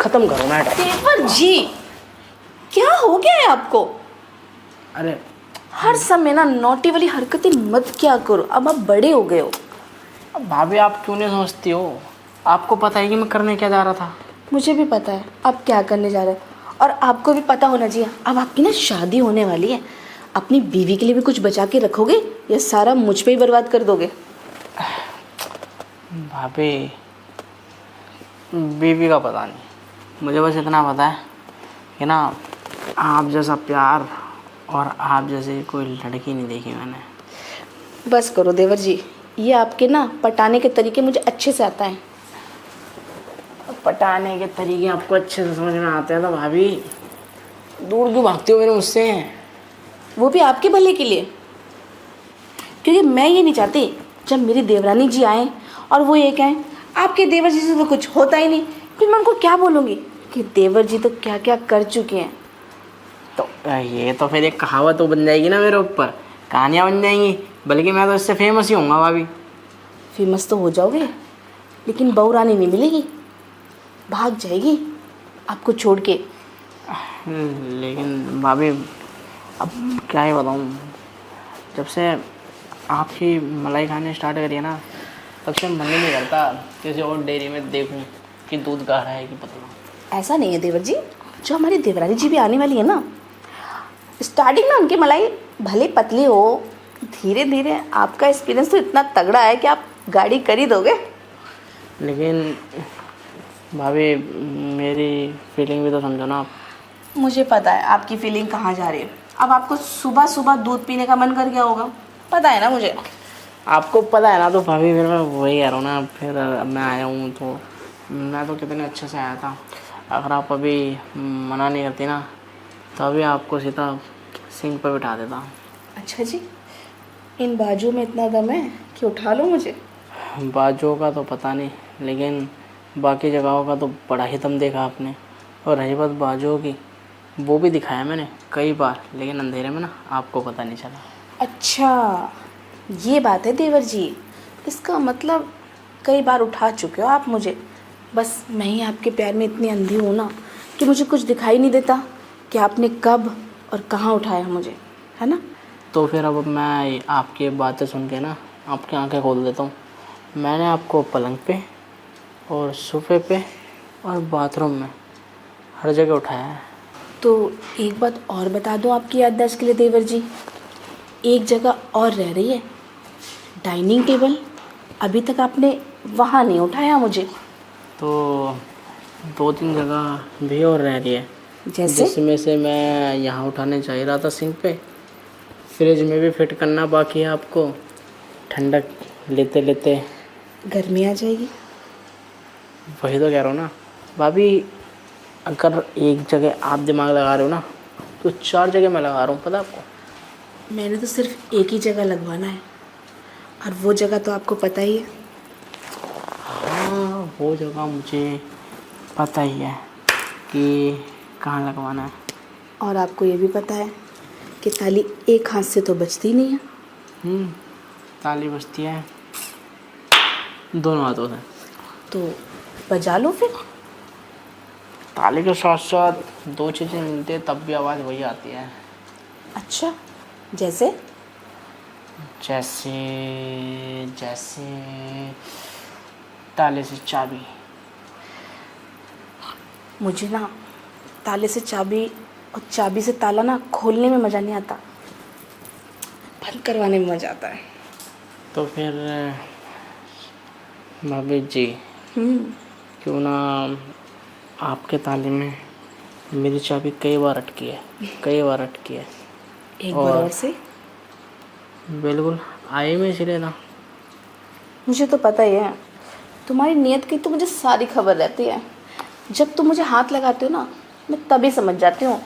खत्म करो मैडम। देवर जी, क्या हो गया है आपको? अरे हर समय ना नौटी वाली हरकतें मत क्या करो, अब आप बड़े हो गए हो। अब भाभी आप क्यों नहीं समझती हो? आपको पता है कि मैं करने क्या जा रहा था। मुझे भी पता है आप क्या करने जा रहे हो, और आपको भी पता होना चाहिए अब आपकी ना शादी होने वाली है। अपनी बीवी के लिए भी कुछ बचा के रखोगे या सारा मुझ पे ही बर्बाद कर दोगे? भाभी बीवी का पता नहीं, मुझे बस इतना पता है कि ना आप जैसा प्यार और आप जैसी कोई लड़की नहीं देखी मैंने। बस करो देवर जी, ये आपके ना पटाने के तरीके मुझे अच्छे से आता है। पटाने के तरीके आपको अच्छे से समझ में आते हैं तो भाभी दूर क्यों भागते हो मेरे मुझसे? वो भी आपके भले के लिए, क्योंकि मैं ये नहीं चाहती जब मेरी देवरानी जी आए और वो ये कहें आपके देवर जी से तो कुछ होता ही नहीं, फिर मैं उनको क्या बोलूँगी कि देवर जी तो क्या क्या कर चुके हैं। तो ये तो फिर एक कहावत तो बन जाएगी ना मेरे ऊपर, कहानियाँ बन जाएंगी, बल्कि मैं तो इससे फेमस ही होऊंगा भाभी। फेमस तो हो जाओगे लेकिन बहू रानी नहीं मिलेगी, भाग जाएगी आपको छोड़ के। लेकिन भाभी अब क्या ही बताऊँ, जब से आपकी मलाई खाने स्टार्ट करी है ना तब से मन ही नहीं करता किसी और डेयरी में देखूं कि दूध गाढ़ा है कि पतला। ऐसा नहीं है देवर जी, जो हमारी देवरानी जी भी आने वाली है ना, स्टार्टिंग में उनकी मलाई भले पतली हो, धीरे धीरे आपका एक्सपीरियंस तो इतना तगड़ा है कि आप गाड़ी कर ही दोगे। लेकिन भाभी मेरी फीलिंग भी तो समझो ना आप। मुझे पता है आपकी फीलिंग कहाँ जा रही है। अब आपको सुबह सुबह दूध पीने का मन कर गया होगा, पता है ना मुझे। आपको पता है ना, तो भाभी फिर मैं वही कह रहा हूँ ना, फिर अब मैं आया हूँ तो मैं तो कितने अच्छे से आया था। अगर आप अभी मना नहीं करती ना तो अभी आपको सीधा सिंक पर बिठा देता। अच्छा जी, इन बाजू में इतना दम है कि उठा लो मुझे? बाजुओं का तो पता नहीं, लेकिन बाकी जगहों का तो बड़ा ही दम देखा आपने। और रही बात बाजुओं की, वो भी दिखाया मैंने कई बार, लेकिन अंधेरे में ना आपको पता नहीं चला। अच्छा ये बात है देवर जी, इसका मतलब कई बार उठा चुके हो आप मुझे। बस मैं ही आपके प्यार में इतनी अंधी हूँ ना कि मुझे कुछ दिखाई नहीं देता कि आपने कब और कहाँ उठाया मुझे, है ना। तो फिर अब मैं आपकी बातें सुन के ना आपकी आंखें खोल देता हूँ। मैंने आपको पलंग पे और सोफे पे और बाथरूम में हर जगह उठाया है। तो एक बात और बता दूँ आपकी याददाश्त के लिए देवर जी, एक जगह और रह रही है, डाइनिंग टेबल। अभी तक आपने वहाँ नहीं उठाया मुझे। तो 2-3 जगह भी और रह रही है, जैसे? जिसमें से मैं यहाँ उठाने जा ही रहा था सिंक पे। फ्रिज में भी फिट करना बाकी है आपको, ठंडक लेते लेते गर्मी आ जाएगी। वही तो कह रहा हूँ ना भाभी। अगर एक जगह आप दिमाग लगा रहे हो ना तो 4 जगह मैं लगा रहा हूँ, पता आपको। मैंने तो सिर्फ एक ही जगह लगवाना है, और वो जगह तो आपको पता ही है। हाँ वो जगह मुझे पता ही है कि कहाँ लगवाना है। और आपको ये भी पता है कि ताली एक हाथ से तो बजती नहीं है। ताली बजती है दोनों हाथों से। तो बजा लो फिर। ताली के साथ साथ 2 चीज़ें मिलती है तब भी आवाज़ वही आती है। अच्छा, जैसे? जैसे जैसे ताले से चाबी। मुझे ना ताले से चाबी और चाबी से ताला ना खोलने में मज़ा नहीं आता, बंद करवाने में मज़ा आता है। तो फिर भाभी जी क्यों ना आपके ताले में मेरी चाबी कई बार अटकी है, कई बार अटकी है। एक बार और से। बिल्कुल आए में इसलिए ना। मुझे तो पता ही है, तुम्हारी नीयत की तो मुझे सारी खबर रहती है। जब तुम मुझे हाथ लगाते हो ना, मैं तभी समझ जाती हूँ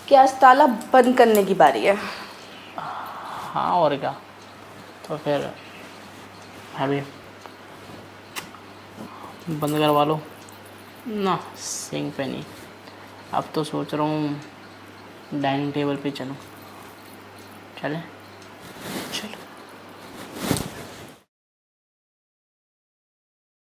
कि आज ताला बंद करने की बारी है। हाँ और क्या। तो फिर अभी बंद करवा लो ना, सिंक पे नहीं। अब तो सोच रहा हूँ डाइनिंग टेबल पे चलूँ, चले।